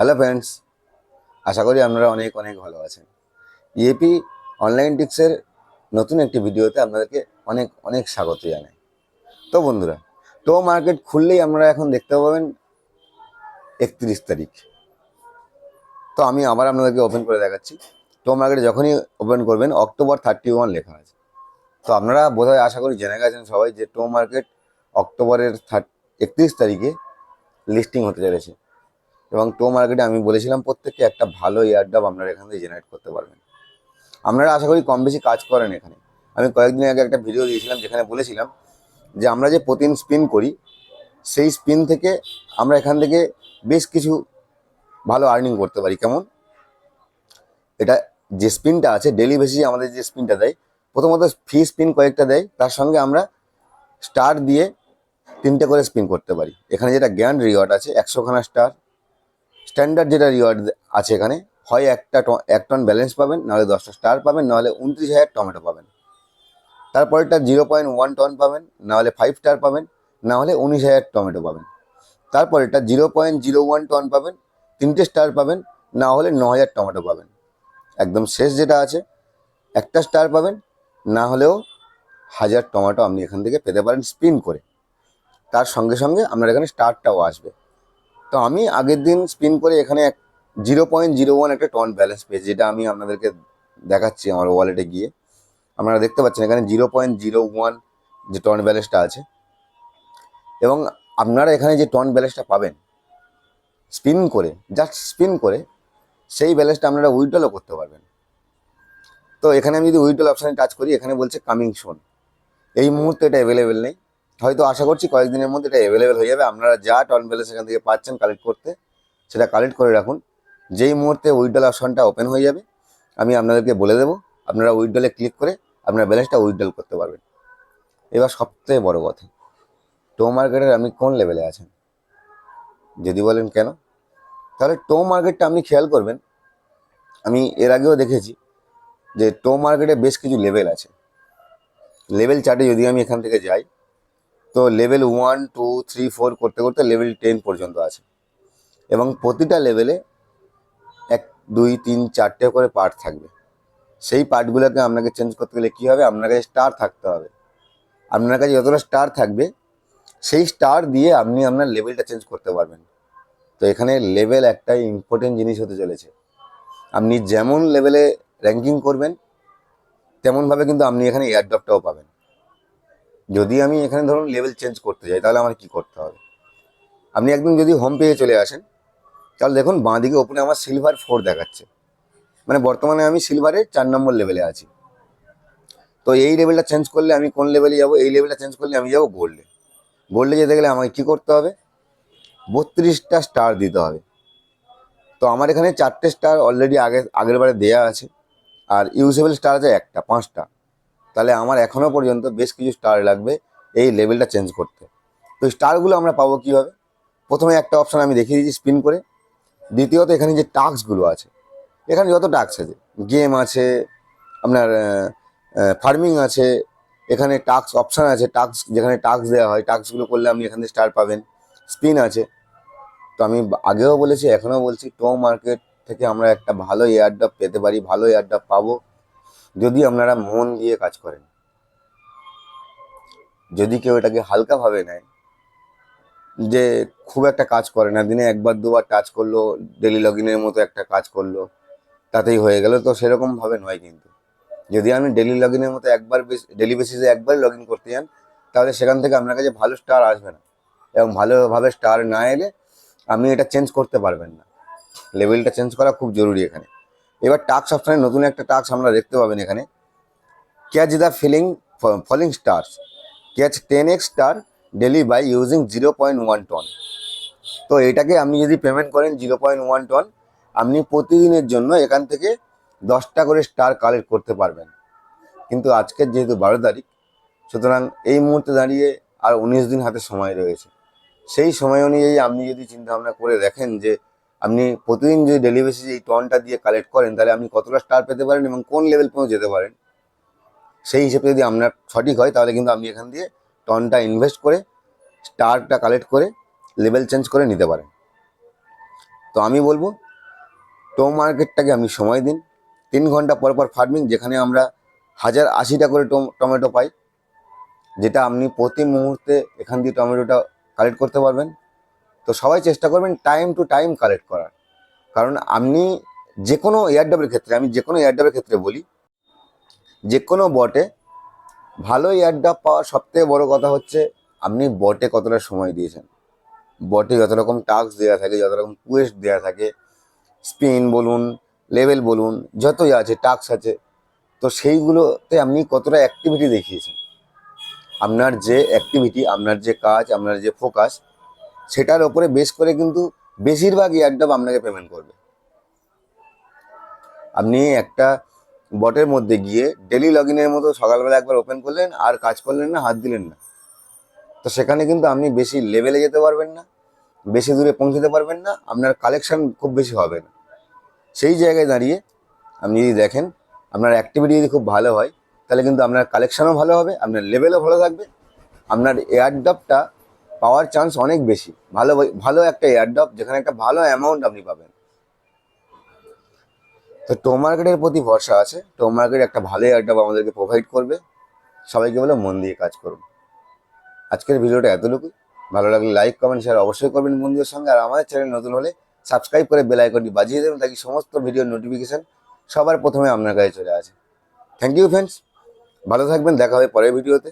Hello friends, আশা করি আপনারা অনেক অনেক ভালো আছেন। ইএপি অনলাইন টিক্সের নতুন একটি ভিডিওতে আপনাদেরকে অনেক অনেক স্বাগত জানাই। তো বন্ধুরা, মার্কেট খুললেই আপনারা এখন দেখতে পাবেন 31 তারিখ। তো আমি আবার আপনাদেরকে ওপেন করে দেখাচ্ছি। মার্কেট যখনই ওপেন করবেন অক্টোবর 31 লেখা আছে। তো আপনারা বোধহয় আশা করি জেনে গেছেন সবাই যে মার্কেট অক্টোবরের 31 তারিখে লিস্টিং হতে চলেছে। এবং মার্কেটে আমি বলেছিলাম প্রত্যেককে একটা ভালো এয়ারড্রপ আপনারা এখান থেকে জেনারেট করতে পারবেন। আপনারা আশা করি কম বেশি কাজ করেন এখানে। আমি কয়েকদিন আগে একটা ভিডিও দিয়েছিলাম যেখানে বলেছিলাম যে আমরা যে প্রতিদিন স্পিন করি সেই স্পিন থেকে আমরা এখান থেকে বেশ কিছু ভালো আর্নিং করতে পারি। কেমন? এটা যে স্পিনটা আছে ডেলি বেসিসে আমাদের যে স্পিনটা দেয়, প্রথমত ফ্রি স্পিন কয়েকটা দেয়, তার সঙ্গে আমরা স্টার দিয়ে 3টে করে স্পিন করতে পারি। এখানে যেটা গ্র্যান্ড রিওয়ার্ড আছে 100খানা স্টার, স্ট্যান্ডার্ড যেটা রিওয়ার্ড আছে এখানে হয় 1 টন ব্যালেন্স পাবেন, নাহলে 10টা স্টার পাবেন, নাহলে 29,000 টমেটো পাবেন। তারপরেরটা 0.1 টন পাবেন, নাহলে 5 স্টার পাবেন, নাহলে 19,000 টমেটো পাবেন। তারপরেরটা 0.01 টন পাবেন, 3টে স্টার পাবেন, না হলে 9,000 টমেটো পাবেন। একদম শেষ যেটা আছে 1টা স্টার পাবেন, না হলেও 1000 টমেটো আপনি এখান থেকে পেতে পারেন স্পিন করে। তার সঙ্গে সঙ্গে আপনার এখানে স্টারটাও আসবে। তো আমি আগের দিন স্পিন করে এখানে 0.01 একটা টন ব্যালেন্স পেয়েছি, যেটা আমি আপনাদেরকে দেখাচ্ছি আমার ওয়ালেটে গিয়ে। আপনারা দেখতে পাচ্ছেন এখানে 0.01 যে টন ব্যালেন্সটা আছে। এবং আপনারা এখানে যে টন ব্যালেন্সটা পাবেন স্পিন করে, জাস্ট স্পিন করে, সেই ব্যালেন্সটা আপনারা উইথড্রও করতে পারবেন। তো এখানে আমি যদি উইথড্রল অপশানে টাচ করি, এখানে বলছে কামিং সুন। এই মুহূর্তে এটা অ্যাভেলেবেল নেই, হয়তো আশা করছি কয়েকদিনের মধ্যে এটা অ্যাভেলেবেল হয়ে যাবে। আপনারা যা টন ব্যালেন্স এখান থেকে পাচ্ছেন কালেক্ট করতে, সেটা কালেক্ট করে রাখুন। যেই মুহূর্তে উইথড্রল অপশনটা ওপেন হয়ে যাবে আমি আপনাদেরকে বলে দেবো, আপনারা উইথড্রলে ক্লিক করে আপনার ব্যালেন্সটা উইথড্রল করতে পারবেন। এবার সবথেকে বড় কথা, মার্কেটের আপনি কোন লেভেলে আছেন যদি বলেন কেন, তাহলে মার্কেটটা আপনি খেয়াল করবেন। আমি এর আগেও দেখেছি যে মার্কেটে বেশ কিছু লেভেল আছে। লেভেল চার্টে যদি আমি এখান থেকে যাই, তো লেভেল 1, 2, 3, 4 করতে করতে লেভেল 10 পর্যন্ত আছে। এবং প্রতিটা লেভেলে 1, 2, 3, 4টে করে পার্ট থাকবে। সেই পার্টগুলোকে আপনাকে চেঞ্জ করতে গেলে কী হবে, আপনার কাছে স্টার থাকতে হবে। আপনার কাছে যতটা স্টার থাকবে সেই স্টার দিয়ে আপনি আপনার লেভেলটা চেঞ্জ করতে পারবেন। তো এখানে লেভেল একটাই ইম্পর্টেন্ট জিনিস হতে চলেছে। আপনি যেমন লেভেলে র্যাঙ্কিং করবেন তেমনভাবে কিন্তু আপনি এখানে এয়ারড্রপটাও পাবেন। যদি আমি এখানে ধরুন লেভেল চেঞ্জ করতে যাই, তাহলে আমার কি করতে হবে? আপনি একদম যদি হোম পেজে চলে আসেন, তাহলে দেখুন বাঁদিকে ওপরে আমার সিলভার 4 দেখাচ্ছে, মানে বর্তমানে আমি সিলভারের 4 নম্বর লেভেলে আছি। তো এই লেভেলটা চেঞ্জ করলে আমি কোন লেভেলে যাব? এই লেভেলটা চেঞ্জ করলে আমি যাব গোল্ডে। গোল্ডে যেতে গেলে আমাকে কী করতে হবে? 32টা স্টার দিতে হবে। তো আমার এখানে 4টে স্টার অলরেডি আগের বারে দেওয়া আছে, আর ইউজেবল স্টার আছে 5টা। তাহলে আমার এখনও পর্যন্ত বেশ কিছু স্টার লাগবে এই লেভেলটা চেঞ্জ করতে। তো স্টারগুলো আমরা পাবো কীভাবে? প্রথমে একটা অপশান আমি দেখিয়ে দিয়েছি স্পিন করে। দ্বিতীয়ত এখানে যে টাস্কগুলো আছে, এখানে যত টাস্ক আছে, গেম আছে, আপনার ফার্মিং আছে, এখানে টাস্ক অপশান আছে, টাস্ক যেখানে টাস্ক দেওয়া হয়, টাস্কগুলো করলে আপনি এখান থেকে স্টার পাবেন। স্পিন আছে। তো আমি আগেও বলেছি, এখনও বলছি, মার্কেট থেকে আমরা একটা ভালো এয়ারড্রপ পেতে পারি, ভালো এয়ারড্রপ পাবো যদি আপনারা মন দিয়ে কাজ করেন। যদি কেউ এটাকে হালকাভাবে নেয়, যে খুব একটা কাজ করে না, দিনে 1বার 2বার টাচ করলো, ডেলি লগ ইনের মতো একটা কাজ করলো, তাতেই হয়ে গেল, তো সেরকমভাবে নয়। কিন্তু যদি আপনি ডেলি লগ ইনের মতো ডেলি বেসিসে একবার লগ ইন করতে যান, তাহলে সেখান থেকে আপনার কাছে ভালো স্টার আসবে না। এবং ভালোভাবে স্টার না এলে আপনি এটা চেঞ্জ করতে পারবেন না। লেভেলটা চেঞ্জ করা খুব জরুরি এখানে। এবার টাস্ক অপশানে নতুন একটা টাস্ক আমরা দেখতে পাবেন এখানে, catch the falling stars, catch 10x star daily by using 0.1 ton. তো এটাকে আপনি যদি পেমেন্ট করেন 0.1 টন, আপনি প্রতিদিনের জন্য এখান থেকে 10টা করে স্টার কালেক্ট করতে পারবেন। কিন্তু আজকের যেহেতু 12 তারিখ, সুতরাং এই মুহূর্তে দাঁড়িয়ে আর 19 দিন হাতে সময় রয়েছে। সেই সময় অনুযায়ী আপনি যদি চিন্তাভাবনা করে দেখেন যে আপনি প্রতিদিন যদি ডেলি বেসিসে এই টনটা দিয়ে কালেক্ট করেন, তাহলে আপনি কতটা স্টার পেতে পারেন এবং কোন লেভেল পর্যন্ত যেতে পারেন, সেই হিসেবে যদি আপনার সঠিক হয়, তাহলে কিন্তু আপনি এখান দিয়ে টনটা ইনভেস্ট করে স্টারটা কালেক্ট করে লেভেল চেঞ্জ করে নিতে পারেন। তো আমি বলবো টো মার্কেটটাকে আপনি সময় দিন। 3 ঘন্টা পর পর ফার্মিং, যেখানে আমরা 1080টা করে টমেটো পাই, যেটা আপনি প্রতি মুহূর্তে এখান দিয়ে টমেটোটা কালেক্ট করতে পারবেন। তো সবাই চেষ্টা করবেন টাইম টু টাইম কালেক্ট করার, কারণ আপনি যে কোনো এয়ারড্রপের ক্ষেত্রে, আমি যে কোনো এয়ারড্রপের ক্ষেত্রে বলি, যে কোনো বটে ভালো এয়ারড্রপ পাওয়ার সবথেকে বড় কথা হচ্ছে আপনি বটে কতটা সময় দিয়েছেন। বটে যত রকম টাস্ক দেওয়া থাকে, যত রকম কোয়েস্ট দেওয়া থাকে, স্পিন বলুন, লেভেল বলুন, যতই আছে টাস্ক আছে, তো সেইগুলোতে আপনি কতটা অ্যাক্টিভিটি দেখিয়েছেন। আপনার যে অ্যাক্টিভিটি, আপনার যে কাজ, আপনার যে ফোকাস, সেটার ওপরে বেস করে কিন্তু বেশিরভাগ এয়ারড্রপ আপনাকে পেমেন্ট করবে। আপনি একটা বটের মধ্যে গিয়ে ডেলি লগ ইনের মতো সকালবেলা একবার ওপেন করলেন আর কাজ করলেন না, হাত দিলেন না, তো সেখানে কিন্তু আপনি বেশি লেভেলে যেতে পারবেন না, বেশি দূরে পৌঁছতে পারবেন না, আপনার কালেকশন খুব বেশি হবে না। সেই জায়গায় দাঁড়িয়ে আপনি যদি দেখেন আপনার অ্যাক্টিভিটি যদি খুব ভালো হয়, তাহলে কিন্তু আপনার কালেকশনও ভালো হবে, আপনার লেভেলও ভালো থাকবে, আপনার এয়ারড্রপটা পাওয়ার চান্স অনেক বেশি। ভালো ভালো একটা এয়ারড্রপ, যেখানে একটা ভালো অ্যামাউন্ট আপনি পাবেন। তো টো মার্কেটের প্রতি ভরসা আছে, টো মার্কেট একটা ভালো এয়ারড্রপ আমাদেরকে প্রোভাইড করবে। সবাইকে বলে মন দিয়ে কাজ করুন। আজকের ভিডিওটা এতটুকুই। ভালো লাগলে লাইক, কমেন্ট, শেয়ার অবশ্যই করবেন বন্ধুদের সঙ্গে। আর আমাদের চ্যানেল নতুন হলে সাবস্ক্রাইব করে বেল আইকনটি বাজিয়ে দেবেন, তাকে সমস্ত ভিডিওর নোটিফিকেশান সবার প্রথমে আপনার কাছে চলে আসে। থ্যাংক ইউ ফ্রেন্ডস, ভালো থাকবেন, দেখা হবে পরের ভিডিওতে।